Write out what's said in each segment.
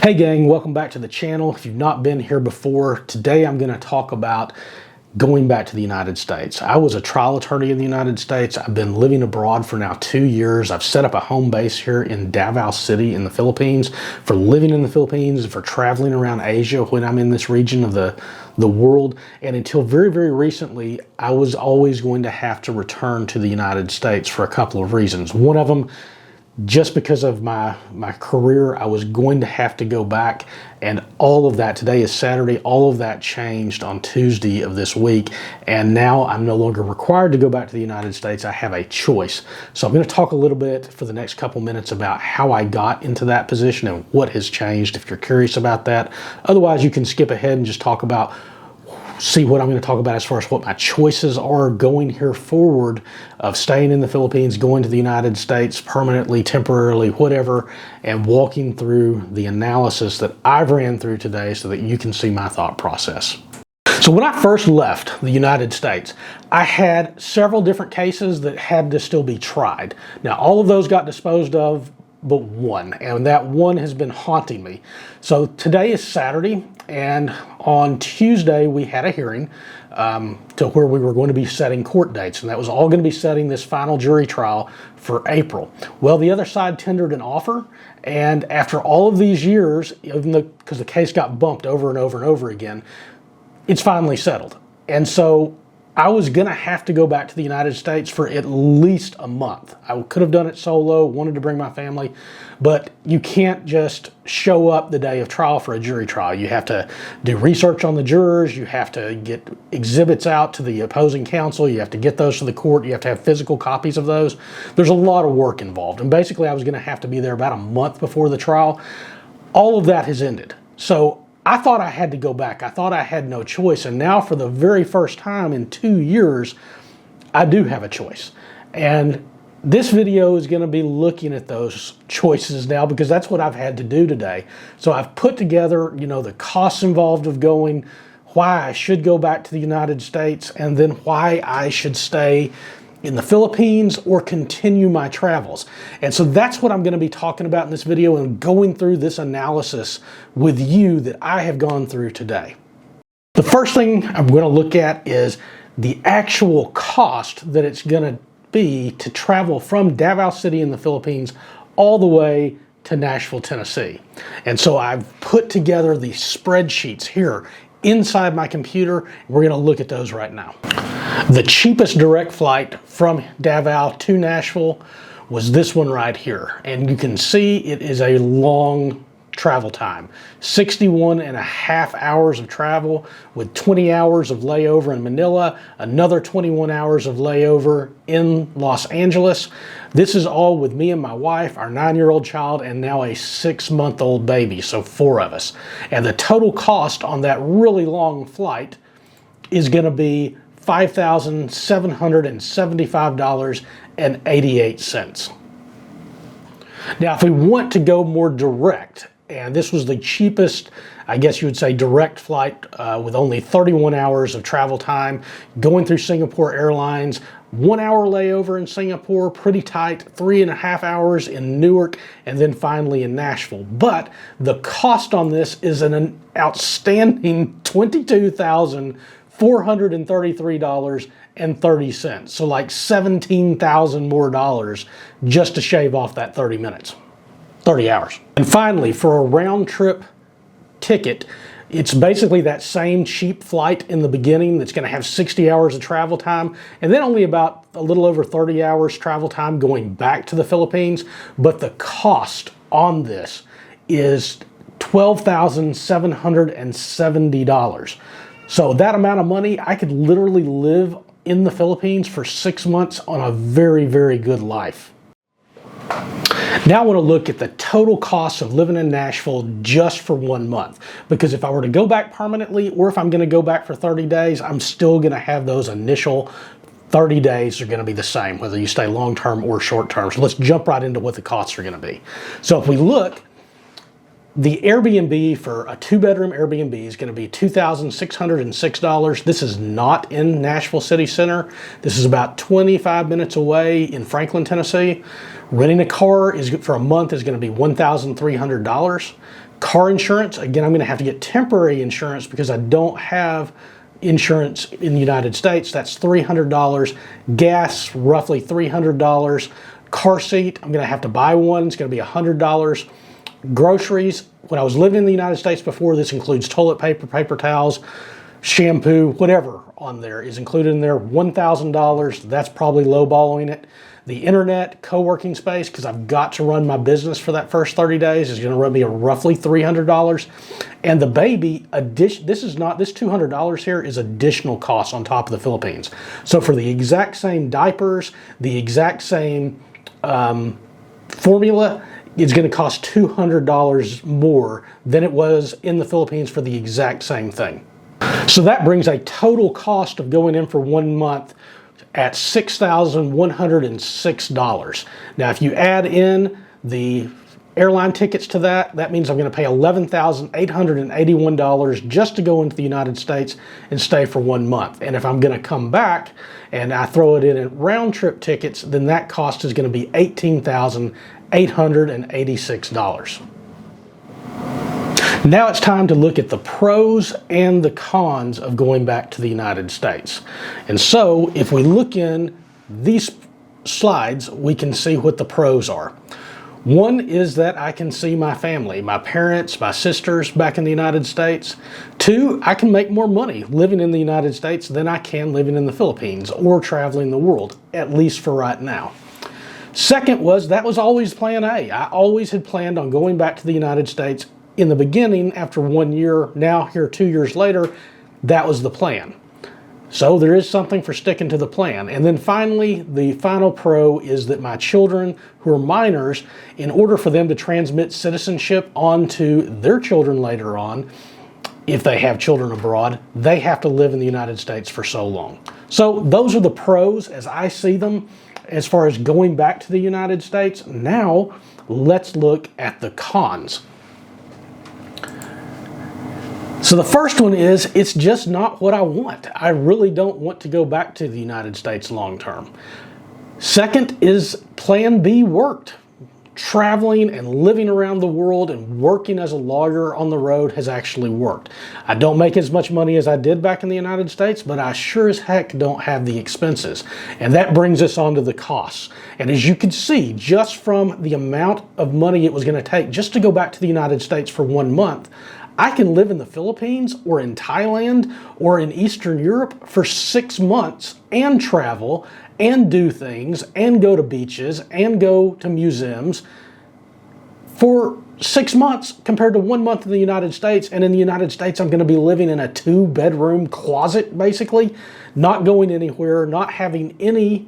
Hey gang, welcome back to the channel. If you've not been here before, today I'm going to talk about going back to the United States. I was a trial attorney in the United States. I've been living abroad for now 2 years. I've set up a home base here in Davao City in the Philippines for living in the Philippines, for traveling around Asia when I'm in this region of the world. And until very, very recently, I was always going to have to return to the United States for a couple of reasons. One of them, just because of my career, I was going to have to go back, and all of that, today is Saturday, all of that changed on Tuesday of this week, and now I'm no longer required to go back to the United States. I have a choice. So I'm going to talk a little bit for the next couple minutes about how I got into that position and what has changed if you're curious about that. Otherwise, you can skip ahead and just see what I'm going to talk about as far as what my choices are going here forward of staying in the Philippines, going to the United States permanently, temporarily, whatever, and walking through the analysis that I've ran through today so that you can see my thought process. So when I first left the United States, I had several different cases that had to still be tried. Now, all of those got disposed of but one, and that one has been haunting me. So today is Saturday, and on Tuesday we had a hearing to where we were going to be setting court dates, and that was all going to be setting this final jury trial for April. Well, the other side tendered an offer, and after all of these years, even though, because the case got bumped over and over and over again, it's finally settled. And so I was going to have to go back to the United States for at least a month. I could have done it solo, wanted to bring my family, but you can't just show up the day of trial for a jury trial. You have to do research on the jurors. You have to get exhibits out to the opposing counsel. You have to get those to the court. You have to have physical copies of those. There's a lot of work involved. And basically, I was going to have to be there about a month before the trial. All of that has ended. So I thought I had to go back. I thought I had no choice. And now for the very first time in 2 years, I do have a choice. And this video is going to be looking at those choices now because that's what I've had to do today. So I've put together, the costs involved of going, why I should go back to the United States, and then why I should stay in the Philippines or continue my travels. And so that's what I'm going to be talking about in this video and going through this analysis with you that I have gone through today. The first thing I'm going to look at is the actual cost that it's going to be to travel from Davao City in the Philippines all the way to Nashville, Tennessee. And so I've put together these spreadsheets here inside my computer. We're going to look at those right now. The cheapest direct flight from Davao to Nashville was this one right here. And you can see it is a long travel time. 61 and a half hours of travel with 20 hours of layover in Manila, another 21 hours of layover in Los Angeles. This is all with me and my wife, our 9-year-old child, and now a 6-month-old baby, so 4 of us. And the total cost on that really long flight is going to be $5,775.88. Now, if we want to go more direct, and this was the cheapest, I guess you would say, direct flight with only 31 hours of travel time, going through Singapore Airlines, 1 hour layover in Singapore, pretty tight, 3.5 hours in Newark, and then finally in Nashville. But the cost on this is an outstanding $22,433.30. So like $17,000 more dollars just to shave off that 30 hours. And finally, for a round trip ticket, it's basically that same cheap flight in the beginning that's going to have 60 hours of travel time, and then only about a little over 30 hours travel time going back to the Philippines. But the cost on this is $12,770. So that amount of money, I could literally live in the Philippines for 6 months on a very, very good life. Now I want to look at the total cost of living in Nashville just for 1 month. Because if I were to go back permanently, or if I'm going to go back for 30 days, I'm still going to have those initial 30 days are going to be the same, whether you stay long-term or short-term. So let's jump right into what the costs are going to be. So if we look, The Airbnb for a 2-bedroom Airbnb is going to be $2,606. This is not in Nashville City Center. This is about 25 minutes away in Franklin, Tennessee. Renting a car for a month is going to be $1,300. Car insurance, again, I'm going to have to get temporary insurance because I don't have insurance in the United States. That's $300. Gas, roughly $300. Car seat, I'm going to have to buy one. It's going to be $100. Groceries, when I was living in the United States before, this includes toilet paper, paper towels, shampoo, whatever on there is included in there, $1,000. That's probably lowballing it. The internet, co-working space, because I've got to run my business for that first 30 days, is going to run me roughly $300. And the baby, this $200 here is additional costs on top of the Philippines. So for the exact same diapers, the exact same formula, it's going to cost $200 more than it was in the Philippines for the exact same thing. So that brings a total cost of going in for 1 month at $6,106. Now, if you add in the airline tickets to that, that means I'm going to pay $11,881 just to go into the United States and stay for 1 month. And if I'm going to come back and I throw it in at round trip tickets, then that cost is going to be $18,886. Now it's time to look at the pros and the cons of going back to the United States. And so if we look in these slides, we can see what the pros are. One is that I can see my family, my parents, my sisters back in the United States. 2, I can make more money living in the United States than I can living in the Philippines or traveling the world, at least for right now. Second that was always plan A. I always had planned on going back to the United States in the beginning after 1 year. Now here 2 years later, that was the plan. So there is something for sticking to the plan. And then finally, the final pro is that my children who are minors, in order for them to transmit citizenship onto their children later on, if they have children abroad, they have to live in the United States for so long. So those are the pros as I see them as far as going back to the United States. Now let's look at the cons. So the first one is, it's just not what I want. I really don't want to go back to the United States long term. Second is plan B worked. Traveling and living around the world and working as a lawyer on the road has actually worked. I don't make as much money as I did back in the United States, but I sure as heck don't have the expenses. And that brings us on to the costs. And as you can see, just from the amount of money it was going to take just to go back to the United States for 1 month, I can live in the Philippines or in Thailand or in Eastern Europe for 6 months and travel and do things and go to beaches and go to museums for 6 months compared to 1 month in the United States. And in the United States, I'm going to be living in a 2-bedroom closet, basically, not going anywhere, not having any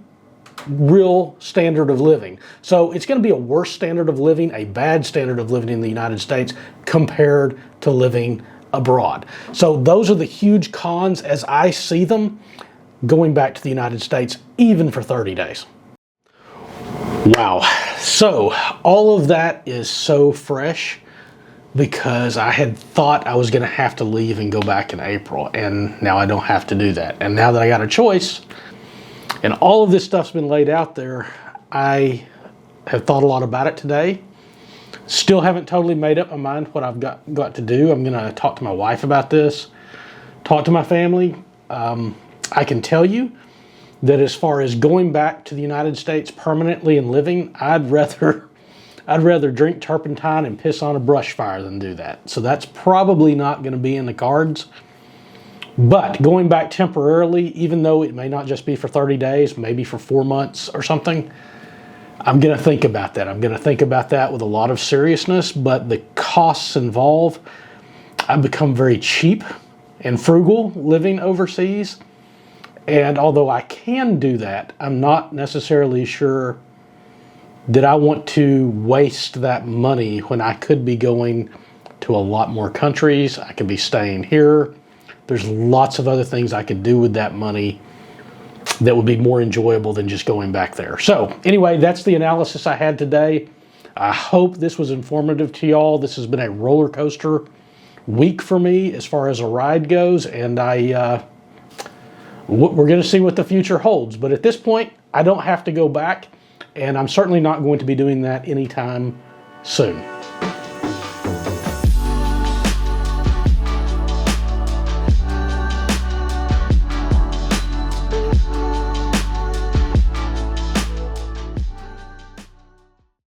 real standard of living. So it's going to be a worse standard of living, a bad standard of living in the United States compared to living abroad. So those are the huge cons as I see them going back to the United States, even for 30 days. Wow. So all of that is so fresh because I had thought I was going to have to leave and go back in April, and now I don't have to do that. And now that I got a choice, and all of this stuff's been laid out there, I have thought a lot about it today. Still haven't totally made up my mind what I've got to do. I'm going to talk to my wife about this, talk to my family. I can tell you that as far as going back to the United States permanently and living, I'd rather drink turpentine and piss on a brush fire than do that. So that's probably not going to be in the cards. But going back temporarily, even though it may not just be for 30 days, maybe for 4 months or something, I'm going to think about that. I'm going to think about that with a lot of seriousness, but the costs involved, I've become very cheap and frugal living overseas. And although I can do that, I'm not necessarily sure that I want to waste that money when I could be going to a lot more countries. I could be staying here. There's lots of other things I could do with that money that would be more enjoyable than just going back there. So anyway, that's the analysis I had today. I hope this was informative to y'all. This has been a roller coaster week for me as far as a ride goes, and we're going to see what the future holds. But at this point, I don't have to go back, and I'm certainly not going to be doing that anytime soon.